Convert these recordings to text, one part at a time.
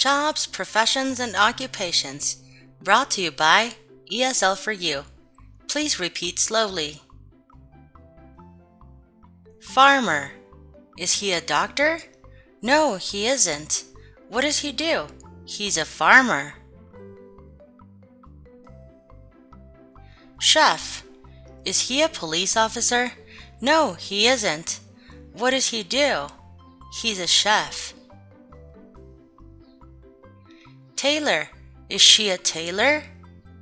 Jobs, Professions, and Occupations. Brought to you by ESL for You. Please repeat slowly. Farmer. Is he a doctor? No, he isn't. What does he do? He's a farmer. Chef. Is he a police officer? No, he isn't. What does he do? He's a chef. Tailor. Is she a tailor?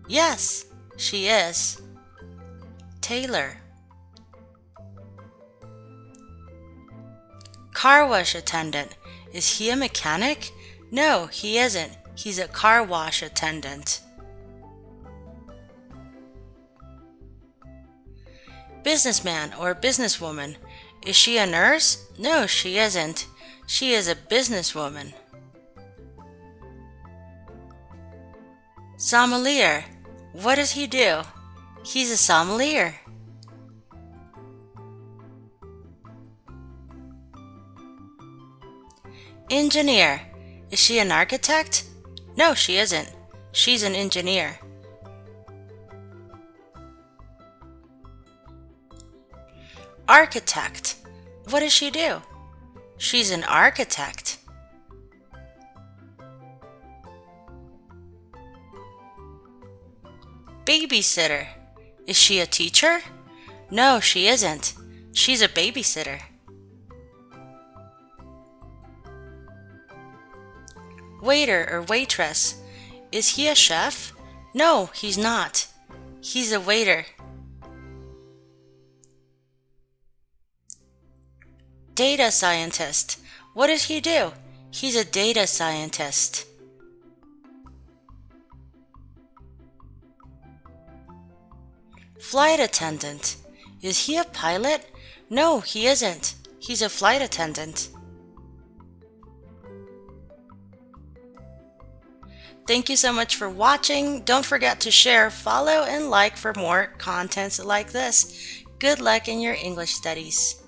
Yes, she is. Tailor. Car wash attendant. Is he a mechanic? No, he isn't. He's a car wash attendant. Businessman or businesswoman. Is she a nurse? No, she isn't. She is a businesswoman. Sommelier. What does he do? He's a sommelier. Engineer. Is she an architect? No, she isn't. She's an engineer. Architect. What does she do? She's an architect. Babysitter. Is she a teacher? No, she isn't. She's a babysitter. Waiter or waitress. Is he a chef? No, he's not. He's a waiter. Data scientist. What does he do? He's a data scientist. Flight attendant. Is he a pilot? No, he isn't. He's a flight attendant. Thank you so much for watching. Don't forget to share, follow, and like for more contents like this. Good luck in your English studies.